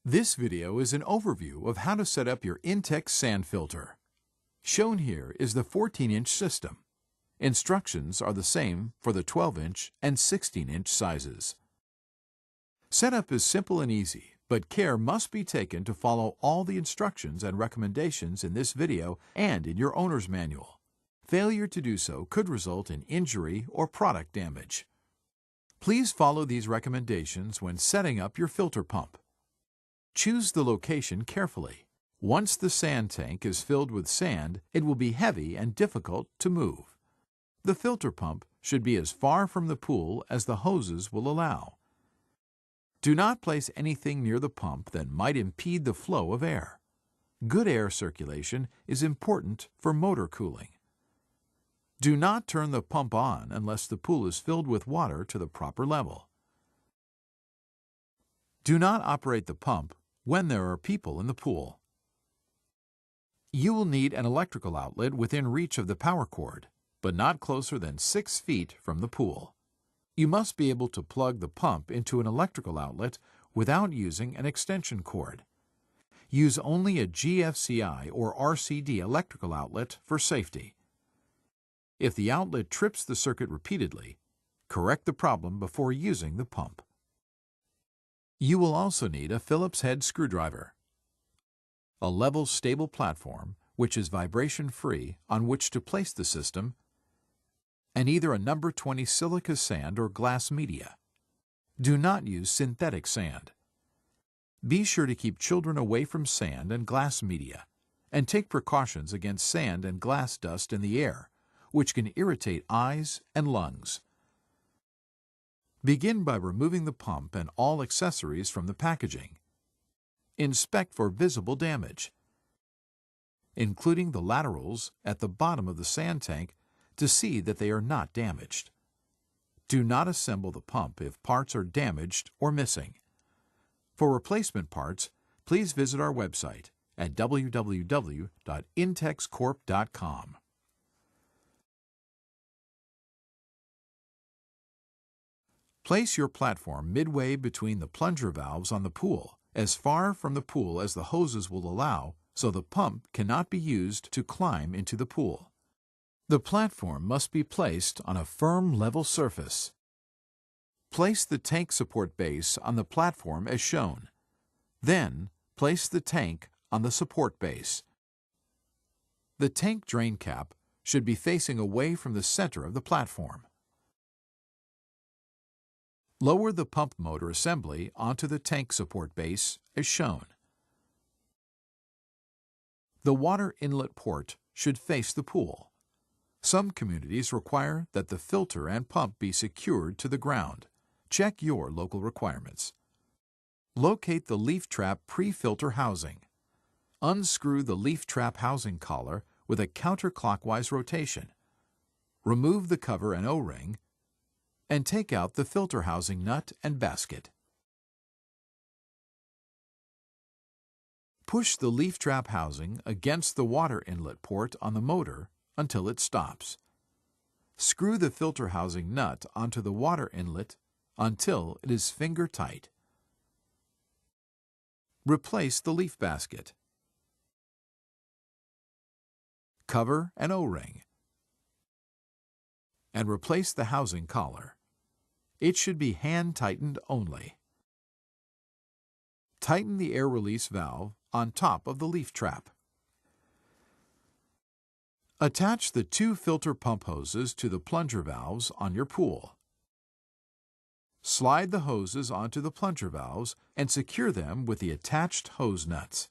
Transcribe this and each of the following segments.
This video is an overview of how to set up your INTEX sand filter. Shown here is the 14-inch system. Instructions are the same for the 12-inch and 16-inch sizes. Setup is simple and easy, but care must be taken to follow all the instructions and recommendations in this video and in your owner's manual. Failure to do so could result in injury or product damage. Please follow these recommendations when setting up your filter pump. Choose the location carefully. Once the sand tank is filled with sand, it will be heavy and difficult to move. The filter pump should be as far from the pool as the hoses will allow. Do not place anything near the pump that might impede the flow of air. Good air circulation is important for motor cooling. Do not turn the pump on unless the pool is filled with water to the proper level. Do not operate the pump when there are people in the pool. You will need an electrical outlet within reach of the power cord, but not closer than 6 feet from the pool. You must be able to plug the pump into an electrical outlet without using an extension cord. Use only a GFCI or RCD electrical outlet for safety. If the outlet trips the circuit repeatedly, correct the problem before using the pump. You will also need a Phillips head screwdriver, a level, stable platform which is vibration-free on which to place the system, and either a number 20 silica sand or glass media. Do not use synthetic sand. Be sure to keep children away from sand and glass media, and take precautions against sand and glass dust in the air, which can irritate eyes and lungs. Begin by removing the pump and all accessories from the packaging. Inspect for visible damage, including the laterals at the bottom of the sand tank, to see that they are not damaged. Do not assemble the pump if parts are damaged or missing. For replacement parts, please visit our website at www.intexcorp.com. Place your platform midway between the plunger valves on the pool, as far from the pool as the hoses will allow, so the pump cannot be used to climb into the pool. The platform must be placed on a firm, level surface. Place the tank support base on the platform as shown. Then, place the tank on the support base. The tank drain cap should be facing away from the center of the platform. Lower the pump motor assembly onto the tank support base as shown. The water inlet port should face the pool. Some communities require that the filter and pump be secured to the ground. Check your local requirements. Locate the leaf trap pre-filter housing. Unscrew the leaf trap housing collar with a counterclockwise rotation. Remove the cover and O-ring, and take out the filter housing nut and basket. Push the leaf trap housing against the water inlet port on the motor until it stops. Screw the filter housing nut onto the water inlet until it is finger tight. Replace the leaf basket, cover and O-ring, and replace the housing collar. It should be hand-tightened only. Tighten the air release valve on top of the leaf trap. Attach the 2 filter pump hoses to the plunger valves on your pool. Slide the hoses onto the plunger valves and secure them with the attached hose nuts.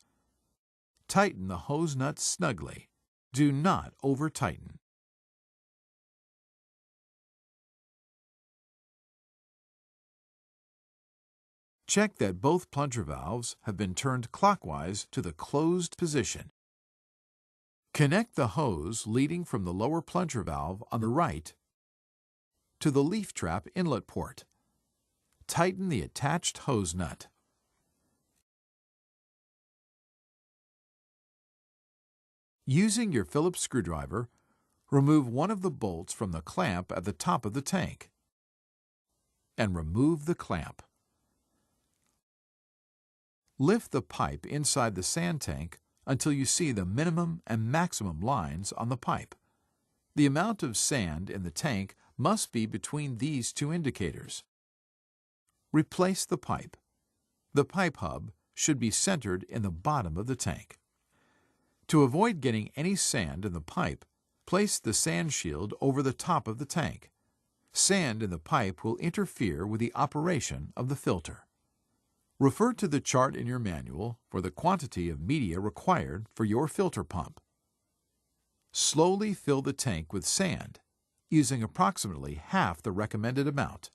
Tighten the hose nuts snugly. Do not over-tighten. Check that both plunger valves have been turned clockwise to the closed position. Connect the hose leading from the lower plunger valve on the right to the leaf trap inlet port. Tighten the attached hose nut. Using your Phillips screwdriver, remove one of the bolts from the clamp at the top of the tank and remove the clamp. Lift the pipe inside the sand tank until you see the minimum and maximum lines on the pipe. The amount of sand in the tank must be between these two indicators. Replace the pipe. The pipe hub should be centered in the bottom of the tank. To avoid getting any sand in the pipe, place the sand shield over the top of the tank. Sand in the pipe will interfere with the operation of the filter. Refer to the chart in your manual for the quantity of media required for your filter pump. Slowly fill the tank with sand, using approximately half the recommended amount.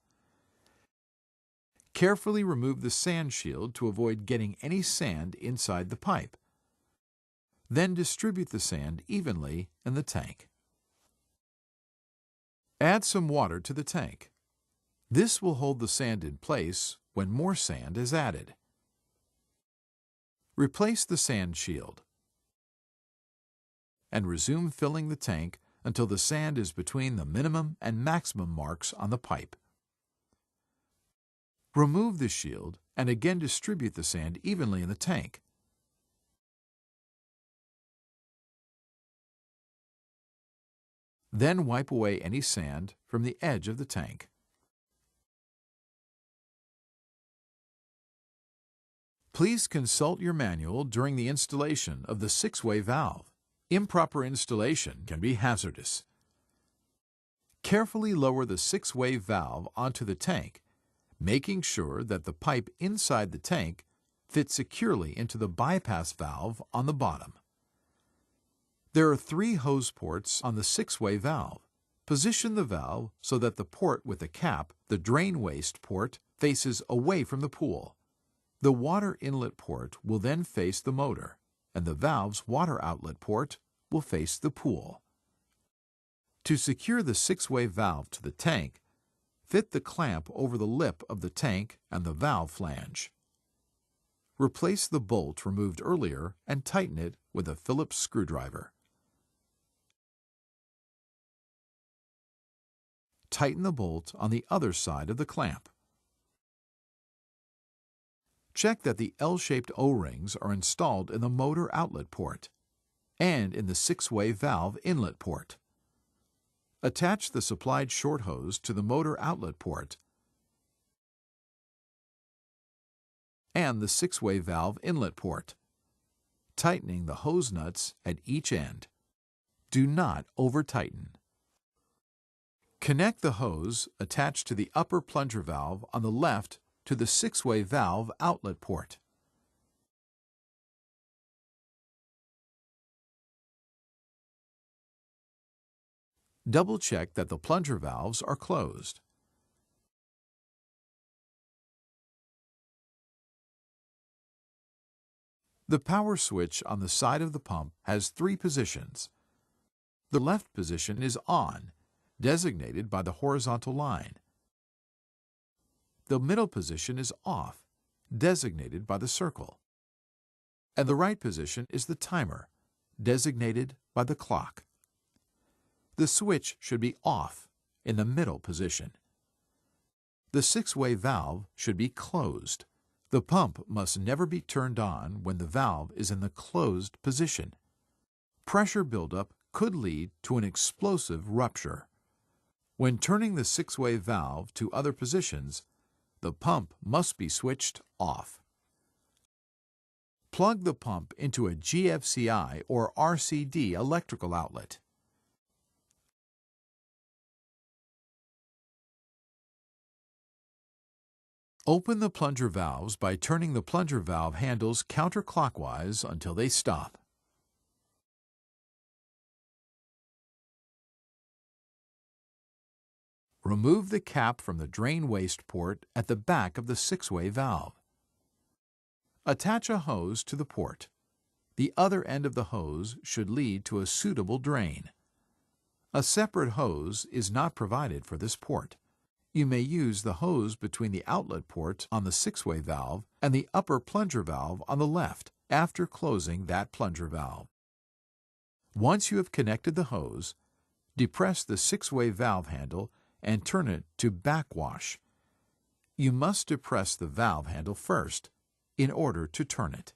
Carefully remove the sand shield to avoid getting any sand inside the pipe. Then distribute the sand evenly in the tank. Add some water to the tank. This will hold the sand in place when more sand is added. Replace the sand shield and resume filling the tank until the sand is between the minimum and maximum marks on the pipe. Remove the shield and again distribute the sand evenly in the tank. Then wipe away any sand from the edge of the tank. Please consult your manual during the installation of the 6-way valve. Improper installation can be hazardous. Carefully lower the 6-way valve onto the tank, making sure that the pipe inside the tank fits securely into the bypass valve on the bottom. There are 3 hose ports on the 6-way valve. Position the valve so that the port with the cap, the drain waste port, faces away from the pool. The water inlet port will then face the motor, and the valve's water outlet port will face the pool. To secure the 6-way valve to the tank, fit the clamp over the lip of the tank and the valve flange. Replace the bolt removed earlier and tighten it with a Phillips screwdriver. Tighten the bolt on the other side of the clamp. Check that the L-shaped O-rings are installed in the motor outlet port and in the 6-way valve inlet port. Attach the supplied short hose to the motor outlet port and the 6-way valve inlet port, tightening the hose nuts at each end. Do not over-tighten. Connect the hose attached to the upper plunger valve on the left to the 6-way valve outlet port. Double-check that the plunger valves are closed. The power switch on the side of the pump has 3 positions. The left position is on, designated by the horizontal line. The middle position is off, designated by the circle. And the right position is the timer, designated by the clock. The switch should be off in the middle position. The 6-way valve should be closed. The pump must never be turned on when the valve is in the closed position. Pressure buildup could lead to an explosive rupture. When turning the 6-way valve to other positions, the pump must be switched off. Plug the pump into a GFCI or RCD electrical outlet. Open the plunger valves by turning the plunger valve handles counterclockwise until they stop. Remove the cap from the drain waste port at the back of the 6-way valve. Attach a hose to the port. The other end of the hose should lead to a suitable drain. A separate hose is not provided for this port. You may use the hose between the outlet port on the 6-way valve and the upper plunger valve on the left after closing that plunger valve. Once you have connected the hose, depress the 6-way valve handle and turn it to backwash. You must depress the valve handle first, in order to turn it.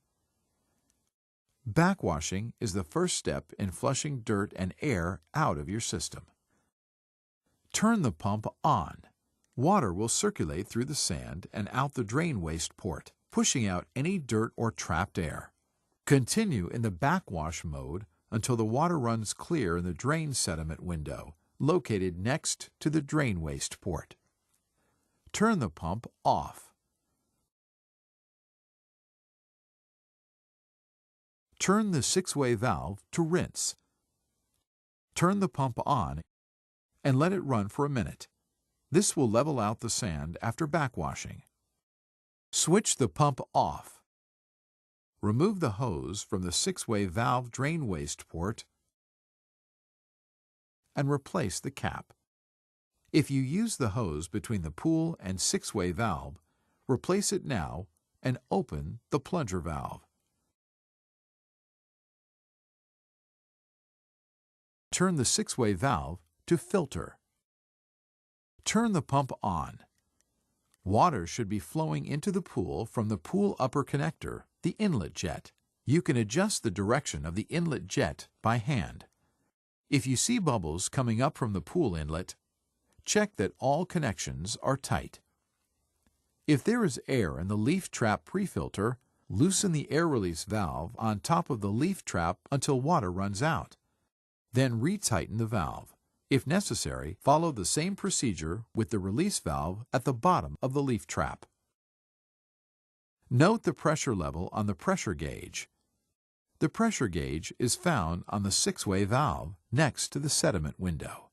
Backwashing is the first step in flushing dirt and air out of your system. Turn the pump on. Water will circulate through the sand and out the drain waste port, pushing out any dirt or trapped air. Continue in the backwash mode until the water runs clear in the drain sediment window, located next to the drain waste port. Turn the pump off. Turn the 6-way valve to rinse. Turn the pump on and let it run for a minute. This will level out the sand after backwashing. Switch the pump off. Remove the hose from the 6-way valve drain waste port and replace the cap. If you use the hose between the pool and 6-way valve, replace it now and open the plunger valve. Turn the 6-way valve to filter. Turn the pump on. Water should be flowing into the pool from the pool upper connector, the inlet jet. You can adjust the direction of the inlet jet by hand. If you see bubbles coming up from the pool inlet, check that all connections are tight. If there is air in the leaf trap pre-filter, loosen the air release valve on top of the leaf trap until water runs out. Then retighten the valve. If necessary, follow the same procedure with the release valve at the bottom of the leaf trap. Note the pressure level on the pressure gauge. The pressure gauge is found on the 6-way valve next to the sediment window.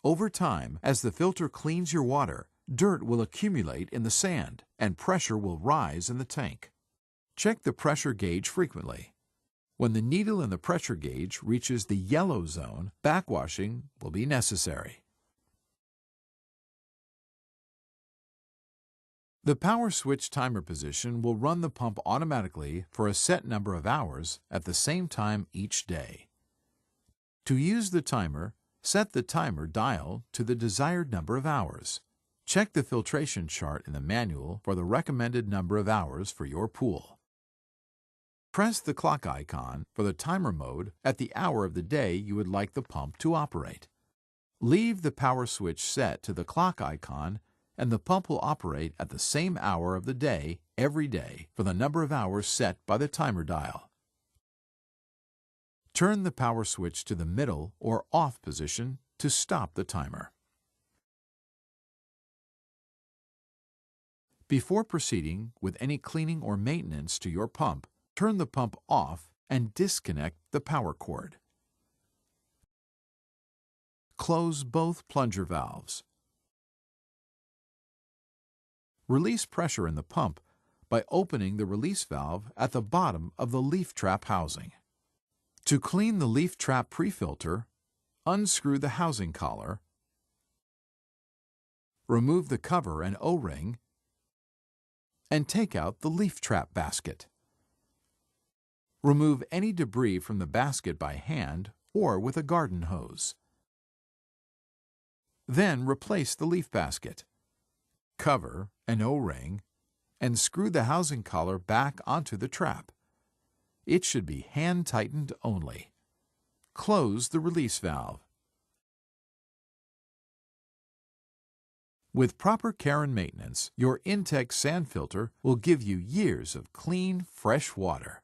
Over time, as the filter cleans your water, dirt will accumulate in the sand and pressure will rise in the tank. Check the pressure gauge frequently. When the needle in the pressure gauge reaches the yellow zone, backwashing will be necessary. The power switch timer position will run the pump automatically for a set number of hours at the same time each day. To use the timer, set the timer dial to the desired number of hours. Check the filtration chart in the manual for the recommended number of hours for your pool. Press the clock icon for the timer mode at the hour of the day you would like the pump to operate. Leave the power switch set to the clock icon and the pump will operate at the same hour of the day every day for the number of hours set by the timer dial. Turn the power switch to the middle or off position to stop the timer. Before proceeding with any cleaning or maintenance to your pump, turn the pump off and disconnect the power cord. Close both plunger valves. Release pressure in the pump by opening the release valve at the bottom of the leaf trap housing. To clean the leaf trap pre-filter, unscrew the housing collar, remove the cover and O-ring, and take out the leaf trap basket. Remove any debris from the basket by hand or with a garden hose. Then replace the leaf basket, cover and O-ring, and screw the housing collar back onto the trap. It should be hand-tightened only. Close the release valve. With proper care and maintenance, your INTEX sand filter will give you years of clean, fresh water.